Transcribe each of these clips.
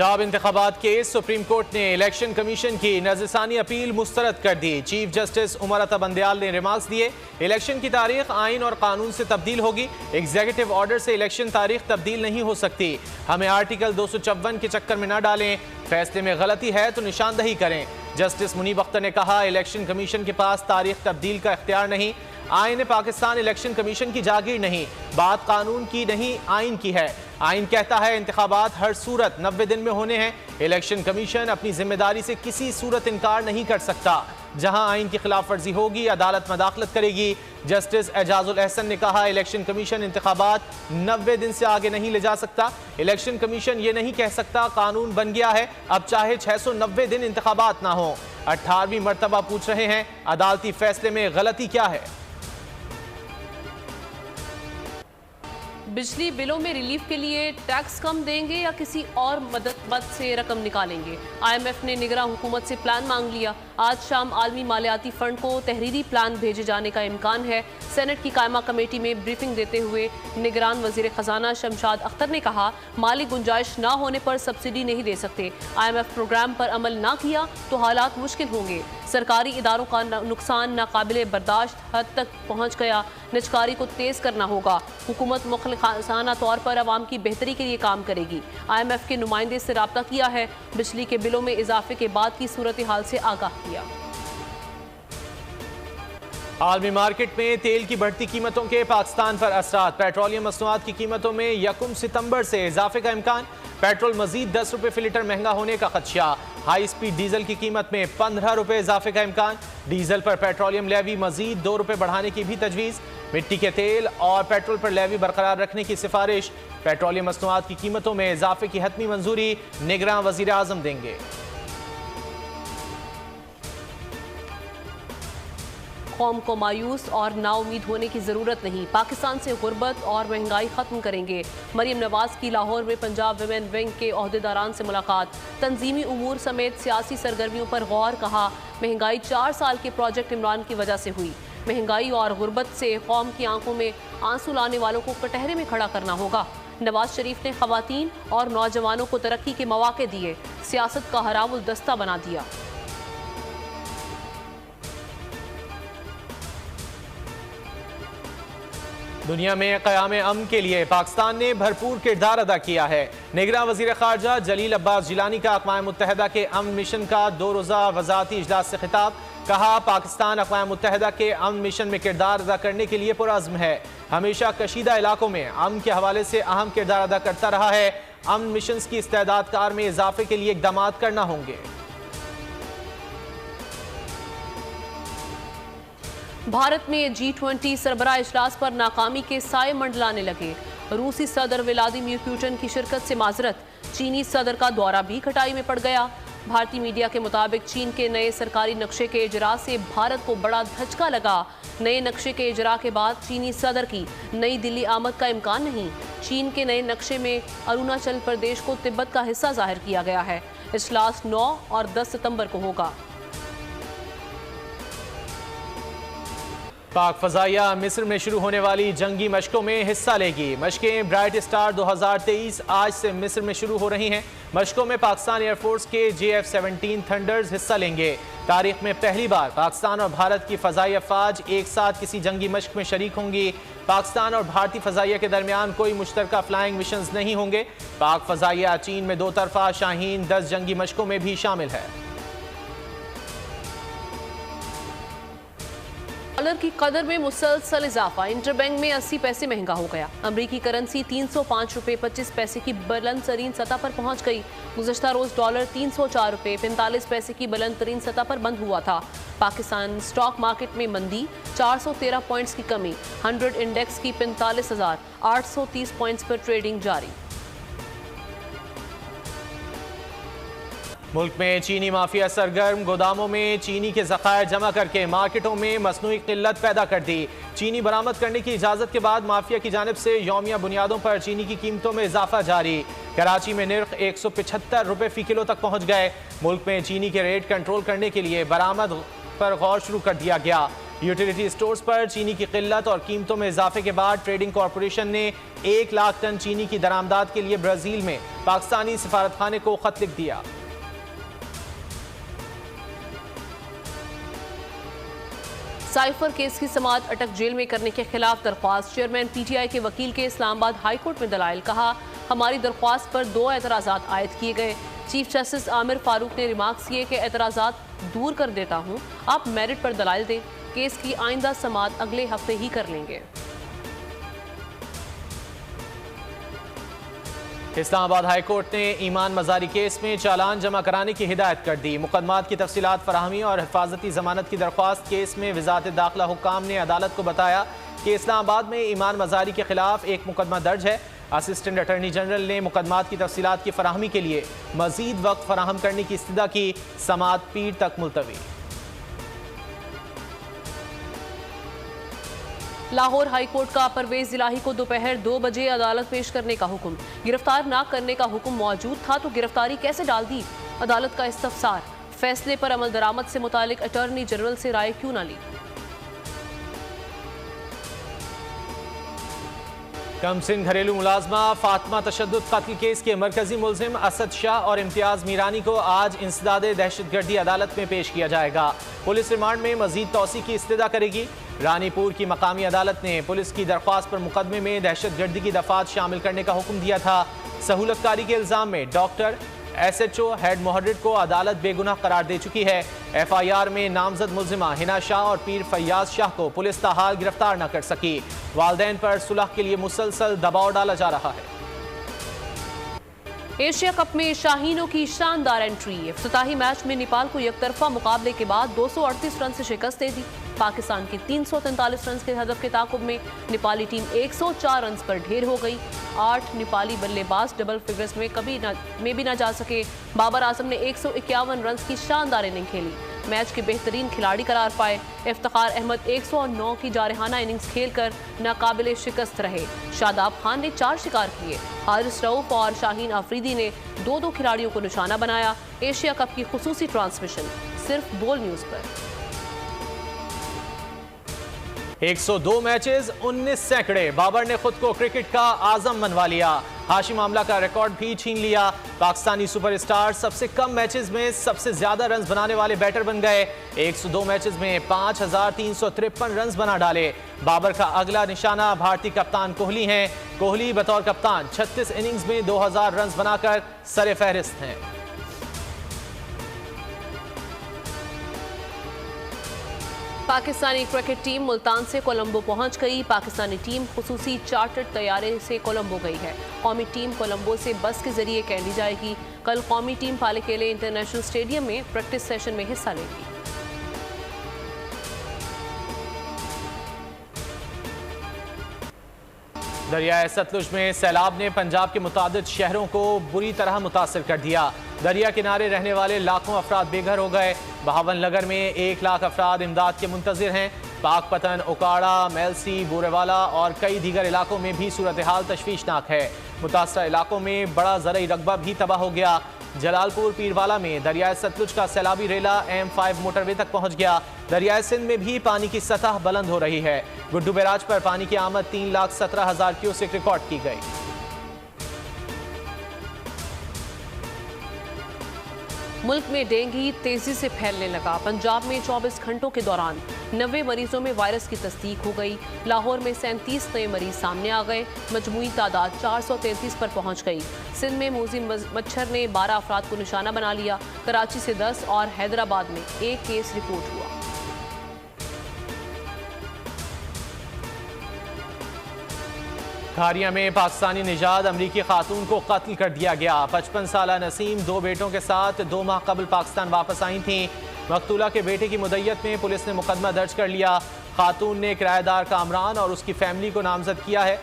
पंजाब इंतखाबात case supreme court ने election commission की नज़रसानी अपील मुस्तरद कर दी। चीफ जस्टिस उमर अता बंदयाल ने रिमार्क्स दिए, इलेक्शन की तारीख आइन और कानून से तब्दील होगी। एग्जीक्यूटिव ऑर्डर से इलेक्शन तारीख तब्दील नहीं हो सकती। हमें आर्टिकल 254 के चक्कर में न डालें, फैसले में गलती है तो निशानदही करें। जस्टिस मुनीब अख्तर ने कहा, इलेक्शन कमीशन के पास तारीख तब्दील का इख्तियार नहीं। आईन पाकिस्तान इलेक्शन कमीशन की जागीर नहीं, बात कानून की नहीं आइन की है। आइन कहता है इंतखाबात हर सूरत 90 दिन में होने हैं। इलेक्शन कमीशन अपनी जिम्मेदारी से किसी सूरत इनकार नहीं कर सकता। जहां आइन की खिलाफ वर्जी होगी अदालत मदाखलत करेगी। जस्टिस एजाजुल एहसन ने कहा, इलेक्शन कमीशन इंतखाबात 90 दिन से आगे नहीं ले जा सकता। इलेक्शन कमीशन ये नहीं कह सकता कानून बन गया है, अब चाहे 690 दिन इंतखाबात ना हो। 18वीं मरतबा पूछ रहे हैं, अदालती फैसले में गलती क्या है। बिजली बिलों में रिलीफ के लिए टैक्स कम देंगे या किसी और मद से रकम निकालेंगे। IMF ने निगरां हुकूमत से प्लान मांग लिया। आज शाम आलमी मालियाती फंड को तहरीरी प्लान भेजे जाने का इम्कान है। सेनेट की कायमा कमेटी में ब्रीफिंग देते हुए निगरान वजीर खजाना शमशाद अख्तर ने कहा, माली गुंजाइश ना होने पर सब्सिडी नहीं दे सकते। IMF प्रोग्राम पर अमल ना किया तो हालात मुश्किल होंगे। सरकारी इदारों का नुकसान नाकाबिले बर्दाश्त हद तक पहुँच गया, निजकारी को तेज़ करना होगा। हुकूमत मुखलिसाना तौर पर अवाम की बेहतरी के लिए काम करेगी। IMF के नुमाइंदे से रब्ता किया है, बिजली के बिलों में इजाफे के बाद की सूरत हाल से आगाह किया। आलमी मार्केट में तेल की बढ़ती कीमतों के पाकिस्तान पर असरात। पेट्रोलियम मसनूआत की कीमतों में 1 सितंबर से इजाफे का इम्कान। पेट्रोल मजीद 10 रुपये फी लीटर महंगा होने का खदशा। हाई स्पीड डीजल की कीमत में 15 रुपये इजाफे का इम्कान। डीजल पर पेट्रोलियम लेवी मजीद 2 रुपये बढ़ाने की भी तजवीज़। मिट्टी के तेल और पेट्रोल पर लेवी बरकरार रखने की सिफारिश। पेट्रोलियम मसनूआत की कीमतों में इजाफे की हतमी मंजूरी निगरान वजीर आजम देंगे। कौम को मायूस और नाउमीद होने की ज़रूरत नहीं, पाकिस्तान से गुर्बत और महंगाई ख़त्म करेंगे। मरीम नवाज की लाहौर में पंजाब विमेन विंग के ओहदेदारान से मुलाकात। तंजीमी उमूर समेत सियासी सरगर्मियों पर गौर। कहा, महंगाई 4 साल के प्रोजेक्ट इमरान की वजह से हुई। महंगाई और गुर्बत से कौम की आंखों में आंसू लाने वालों को कटहरे में खड़ा करना होगा। नवाज शरीफ ने ख़वातीन और नौजवानों को तरक्की के मौके दिए, सियासत का हरामुल दस्ता बना दिया। दुनिया में क़याम अमन के लिए पाकिस्तान ने भरपूर किरदार अदा किया है। निगरान वज़ीर ख़ारजा जलील अब्बास जिलानी का अक़वाम मुत्तहिदा के अमन मिशन का 2 रोज़ा वज़ाती इजलास से खिताब। कहा, पाकिस्तान अक़वाम मुत्तहिदा के अमन मिशन में किरदार अदा करने के लिए पुरअज़्म है। हमेशा कशीदा इलाकों में अमन के हवाले से अहम किरदार अदा करता रहा है। अमन मिशन की इस्तेदाद कार में इजाफे के लिए इक़दामात करना होंगे। भारत में G20 सरबराह इजलास पर नाकामी के साए मंडलाने लगे। रूसी सदर व्लादिमीर पुतिन की शिरकत से माजरत। चीनी सदर का दौरा भी खटाई में पड़ गया। भारतीय मीडिया के मुताबिक चीन के नए सरकारी नक्शे के इजरा से भारत को बड़ा धचका लगा। नए नक्शे के इजरा के बाद चीनी सदर की नई दिल्ली आमद का इम्कान नहीं। चीन के नए नक्शे में अरुणाचल प्रदेश को तिब्बत का हिस्सा जाहिर किया गया है। इजलास 9 और 10 सितंबर को होगा। पाक फ़ज़ाइया मिस्र में शुरू होने वाली जंगी मशकों में हिस्सा लेगी। मशकें ब्राइट स्टार 2023 आज से मिस्र में शुरू हो रही हैं। मशकों में पाकिस्तान एयरफोर्स के JF-17 थंडर्स हिस्सा लेंगे। तारीख में पहली बार पाकिस्तान और भारत की फ़ज़ाई अफ़वाज एक साथ किसी जंगी मशक में शरीक होंगी। पाकिस्तान और भारतीय फ़ज़ाइया के दरमियान कोई मुश्तरका फ्लाइंग मिशंस नहीं होंगे। पाक फ़ज़ाइया चीन में 2 तरफ़ा शाहीन 10 जंगी मशकों में भी शामिल है। डॉलर की कदर में मुसलसल इजाफा। इंटरबैंक में 80 पैसे महंगा हो गया। अमरीकी करेंसी 305 रुपये 25 पैसे की बुलंद तरीन सतह पर पहुंच गई। गुज़श्ता रोज डॉलर 304 रुपये 45 पैसे की बुलंद तरीन सतह पर बंद हुआ था। पाकिस्तान स्टॉक मार्केट में मंदी, 413 पॉइंट्स की कमी। 100 इंडेक्स की 45,830 पॉइंट्स पर ट्रेडिंग जारी। मुल्क में चीनी माफिया सरगर्म। गोदामों में चीनी के ज़खायर जमा करके मार्केटों में मसनूई किल्लत पैदा कर दी। चीनी बरामद करने की इजाज़त के बाद माफिया की जानिब से यौमिया बुनियादों पर चीनी की कीमतों में इजाफा जारी। कराची में निर्ख 175 रुपये फ़ी किलो तक पहुँच गए। मुल्क में चीनी के रेट कंट्रोल करने के लिए बरामद पर गौर शुरू कर दिया गया। यूटिलिटी स्टोर्स पर चीनी की किल्लत और कीमतों में इजाफे के बाद ट्रेडिंग कॉरपोरेशन ने 1 लाख टन चीनी की दरामदाद के लिए ब्राजील में पाकिस्तानी सिफारतखाने को खत लिख दिया। साइफर केस की समाअत अटक जेल में करने के खिलाफ दरख्वास्त। चेयरमैन पीटीआई के वकील के इस्लामाबाद हाई कोर्ट में दलाइल। कहा, हमारी दरख्वास्त पर 2 एतराज़ात आयद किए गए। चीफ जस्टिस आमिर फारूक ने रिमार्क्स किए कि एतराज़ात दूर कर देता हूं, आप मेरिट पर दलाइल दें। केस की आइंदा समाअत अगले हफ्ते ही कर लेंगे। इस्लामाबाद हाई कोर्ट ने ईमान मजारी केस में चालान जमा कराने की हिदायत कर दी। मुकदमात की तफसीलात फराहमी और हिफाजती जमानत की दरख्वास्त केस में वजारत दाखिला हुक्काम ने अदालत को बताया कि इस्लामाबाद में ईमान मजारी के खिलाफ एक मुकदमा दर्ज है। असिस्टेंट अटॉर्नी जनरल ने मुकदमात की तफसीलात की फराहमी के लिए मजीद वक्त फराहम करने की इस्तदा की। समाअत पीर तक मुलतवी। लाहौर हाई कोर्ट का परवेज इलाही को दोपहर 2 बजे अदालत पेश करने का हुक्म। गिरफ्तार न करने का हुक्म मौजूद था तो गिरफ्तारी कैसे डाल दी? अदालत का इस्तफसार। फैसले पर अमल दरामद से मुतालिक अटॉर्नी जनरल से राय क्यों न ली? कम सिन घरेलू मुलाजमा फातिमा तशद्दुद कत्ल केस के मरकजी मुलजिम असद शाह और इम्तियाज मीरानी को आज इंसदाद दहशतगर्दी अदालत में पेश किया जाएगा। पुलिस रिमांड में मजीद तौसी की इस्तदा करेगी। रानीपुर की मकामी अदालत ने पुलिस की दरख्वास्त पर मुकदमे में दहशतगर्दी की दफात शामिल करने का हुक्म दिया था। सहूलतकारी के इल्जाम में डॉक्टर SHO हेड मुहर्रिर को अदालत बेगुनाह करार दे चुकी है। FIR में नामजद मुल्जिमा हिना शाह और पीर फैयाज शाह को पुलिस ताहाल गिरफ्तार न कर सकी। वालदैन पर सुलह के लिए मुसलसल दबाव डाला जा रहा है। एशिया कप में शाहीनों की शानदार एंट्री। इफ्तिताही मैच में नेपाल को एकतरफा मुकाबले के बाद 238 रन से शिकस्त दे दी। पाकिस्तान के 343 रन के हदफ के ताकुब में नेपाली टीम 104 रन पर ढेर हो गई। 8 नेपाली बल्लेबाज डबल फिगर्स में भी न जा सके। बाबर आजम ने 151 रन की शानदार इनिंग खेली, मैच के बेहतरीन खिलाड़ी करार पाए। इफ्तिखार अहमद 109 की जारहाना इनिंग्स खेलकर नाकाबिले शिकस्त रहे। शादाब खान ने 4 शिकार किए। हारिस रऊफ और शाहीन आफरीदी ने 2-2 खिलाड़ियों को निशाना बनाया। एशिया कप की खुसूसी ट्रांसमिशन सिर्फ बोल न्यूज पर। 102 मैचेस 19 सैकड़े। बाबर ने खुद को क्रिकेट का आजम मनवा लिया। हाशिम आमला का रिकॉर्ड भी छीन लिया। पाकिस्तानी सुपरस्टार सबसे कम मैचेस में सबसे ज्यादा रन बनाने वाले बैटर बन गए। 102 मैचेस में 5353 रन बना डाले। बाबर का अगला निशाना भारतीय कप्तान कोहली हैं। कोहली बतौर कप्तान 36 इनिंग्स में 2000 रन बनाकर सरे फहरिस्त हैं। पाकिस्तानी क्रिकेट टीम मुल्तान से कोलंबो पहुंच गई। पाकिस्तानी टीम खुसूसी चार्टर्ड तैयारे से कोलंबो गई है। कौमी टीम कोलंबो से बस के जरिए कैंडी जाएगी। कल कौमी टीम पालेकेले इंटरनेशनल स्टेडियम में प्रैक्टिस सेशन में हिस्सा लेगी। दरियाए सतलुज में सैलाब ने पंजाब के मुतादिद शहरों को बुरी तरह मुतासर कर दिया। दरिया किनारे रहने वाले लाखों अफराद बेघर हो गए। बहावलनगर में 1 लाख अफराद इमदाद के मुंतजिर हैं। पाकपतन, उकाड़ा, मेलसी, बोरेवाला और कई दीगर इलाकों में भी सूरत हाल तशवीशनाक है। मुतासरा इलाकों में बड़ा ज़रई रकबा भी तबाह हो गया। जलालपुर पीरवाला में दरियाए सतलुज का सैलाबी रेला M5 मोटरवे तक पहुंच गया। दरियाए सिंध में भी पानी की सतह बुलंद हो रही है। गुड्डू बैराज पर पानी की आमद 3,17,000 क्यूसेक रिकॉर्ड की गई। मुल्क में डेंगू तेजी से फैलने लगा। पंजाब में 24 घंटों के दौरान 90 मरीजों में वायरस की तस्दीक हो गई। लाहौर में 37 नए मरीज सामने आ गए। मजमूई तादाद 433 पर पहुंच गई। सिंध में मूजी मच्छर ने 12 अफराद को निशाना बना लिया। कराची से 10 और हैदराबाद में 1 केस रिपोर्ट हुआ। खारिया में पाकिस्तानी निजाद अमरीकी खातून को कत्ल कर दिया गया। 55 साला नसीम 2 बेटों के साथ 2 माह कबल पाकिस्तान वापस आई थीं। मकतूला के बेटे की मुद्दत में पुलिस ने मुकदमा दर्ज कर लिया। खातून ने किराएदार कामरान और उसकी फैमिली को नामजद किया है।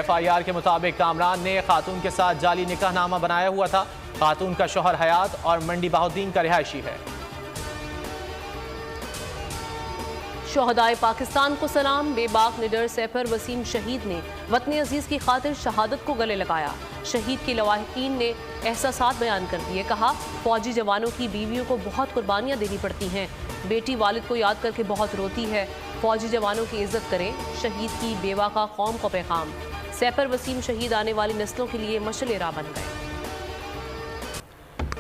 FIR के मुताबिक कामरान ने खातून के साथ जाली निकाहनामा बनाया हुआ था। खातून का शोहर हयात और मंडी बहाउद्दीन का रिहायशी है। शोहदाए पाकिस्तान को सलाम। बेबाक निडर सैफर वसीम शहीद ने वतन अजीज की खातिर शहादत को गले लगाया। शहीद के लवाहिकीन ने एहसासात बयान कर दिए। कहा, फौजी जवानों की बीवियों को बहुत कुर्बानियां देनी पड़ती हैं। बेटी वालिद को याद करके बहुत रोती है। फौजी जवानों की इज्जत करें, शहीद की बेवा का कौम को पैगाम। सैफर वसीम शहीद आने वाली नस्लों के लिए मशअल राह बन गए।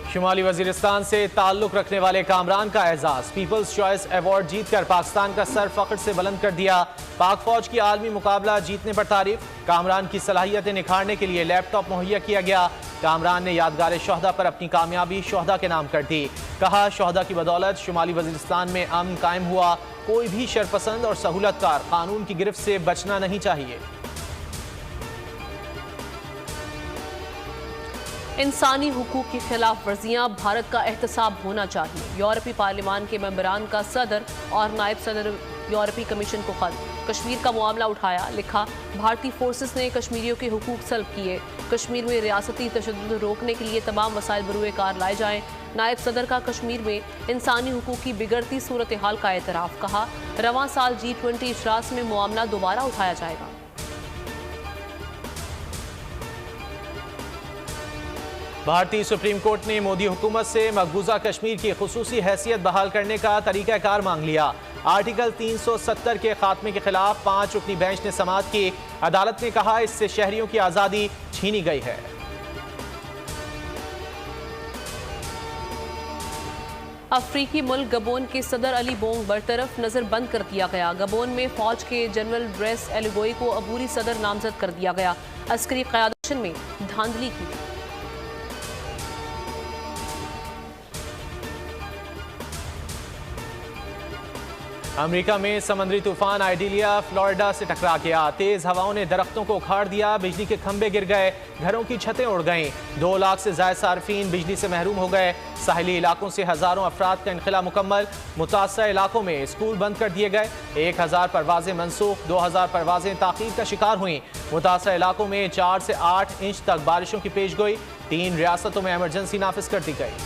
शुमाली वजीरिस्तान से ताल्लुक रखने वाले कामरान का एजाज, पीपल्स चॉइस अवार्ड जीतकर पाकिस्तान का सर फख्र से बुलंद कर दिया। पाक फौज की आलमी मुकाबला जीतने पर तारीफ। कामरान की सलाहियतें निखारने के लिए लैपटॉप मुहैया किया गया। कामरान ने यादगार शोहदा पर अपनी कामयाबी शोहदा के नाम कर दी। कहा, शोहदा की बदौलत शुमाली वजीरिस्तान में अमन कायम हुआ। कोई भी शरपसंद और सहूलतकार कानून की गिरफ्त से बचना नहीं चाहिए। इंसानी हुकूक की खिलाफ वर्जियाँ भारत का एहतसाब होना चाहिए। यूरोपीय पार्लियामान के मेंबरान का सदर और नायब सदर यूरोपीय कमीशन को खत। कश्मीर का मामला उठाया, लिखा, भारतीय फोर्सेस ने कश्मीरियों के हुकूक सल्ब किए। कश्मीर में रियासती तशद्दुद रोकने के लिए तमाम वसाइल बरूए कार लाए जाएं। नायब सदर का कश्मीर में इंसानी हुकूक की बिगड़ती सूरत हाल का एतराफ़। कहा, रवां साल G20 इजलास में मामला दोबारा उठाया जाएगा। भारतीय सुप्रीम कोर्ट ने मोदी हुकूमत से मकबूजा कश्मीर की खुसूसी हैसियत बहाल करने का तरीक़ाकार मांग लिया। आर्टिकल 370 के खात्मे के खिलाफ 5 रुकनी बेंच ने समाअत की। अदालत ने कहा, इससे शहरियों की आज़ादी छीनी गई है। अफ्रीकी मुल्क गबोन के सदर अली बोंग बरतरफ नजर बंद कर दिया गया। गबोन में फौज के जनरल ब्रेस एलिगोई को अबूरी सदर नामजद कर दिया गया। अस्करी क़यादत में धांधली की थी। अमेरिका में समुद्री तूफान आइडिलिया फ्लोरिडा से टकरा गया। तेज हवाओं ने दरख्तों को उखाड़ दिया, बिजली के खंभे गिर गए, घरों की छतें उड़ गईं। 2 लाख से ज्यादा सार्फिन बिजली से महरूम हो गए। साहिली इलाकों से हजारों अफराद का इनखला मुकम्मल। मुतासर इलाकों में स्कूल बंद कर दिए गए। 1000 परवाजें मनसूख, 2000 परवाजें ताखीर का शिकार हुई। मुतासर इलाकों में 4 से 8 इंच तक बारिशों की पेशगोई। 3 रियासतों में इमरजेंसी नाफिज कर दी गई।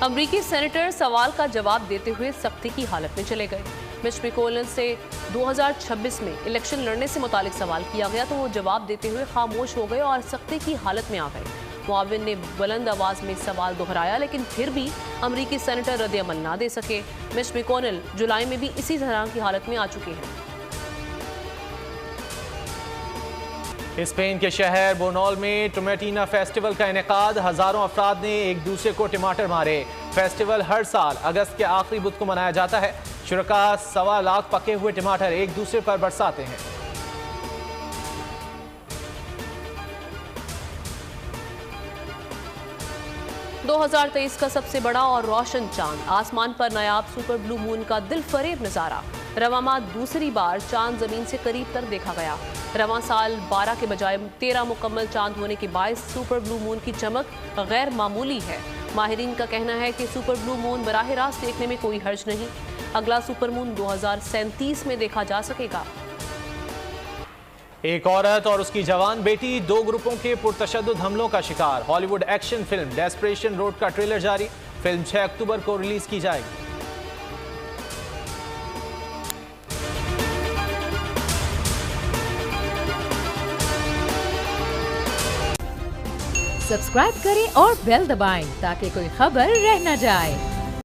अमरीकी सेनेटर सवाल का जवाब देते हुए सख्ती की हालत में चले गए। मिच मैकोनेल से 2026 में इलेक्शन लड़ने से मुतालिक सवाल किया गया तो वो जवाब देते हुए खामोश हो गए और सख्ती की हालत में आ गए। मुआविन ने बुलंद आवाज में सवाल दोहराया, लेकिन फिर भी अमरीकी सेनेटर रद्द-ए-अमल ना दे सके। मिच मैकोनेल जुलाई में भी इसी तरह की हालत में आ चुके हैं। स्पेन के शहर बोनोल में टोमेटिना फेस्टिवल का इनेकाद। हजारों अफराद ने एक दूसरे को टमाटर मारे। फेस्टिवल हर साल अगस्त के आखिरी बुध को मनाया जाता है। शुरका 1.25 लाख पके हुए टमाटर एक दूसरे पर बरसाते हैं। दो 2023 का सबसे बड़ा और रोशन चांद। आसमान पर नायाब सुपर ब्लू मून का दिल फरेब नजारा। रवां दूसरी बार चांद जमीन से करीब तक देखा गया। रवां साल 12 के बजाय 13 मुकम्मल चांद होने के बायस सुपर ब्लू मून की चमक गैर मामूली है। माहिरीन का कहना है कि सुपर ब्लू मून बराह रास्त देखने में कोई हर्ज नहीं। अगला सुपर मून 2037 में देखा जा सकेगा। एक औरत और उसकी जवान बेटी 2 ग्रुपों के पुरतशद्दुद हमलों का शिकार। Hollywood action film desperation road का ट्रेलर जारी। फिल्म 6 अक्टूबर को रिलीज की जाएगी। सब्सक्राइब करें और बेल दबाएं ताकि कोई खबर रह न जाए।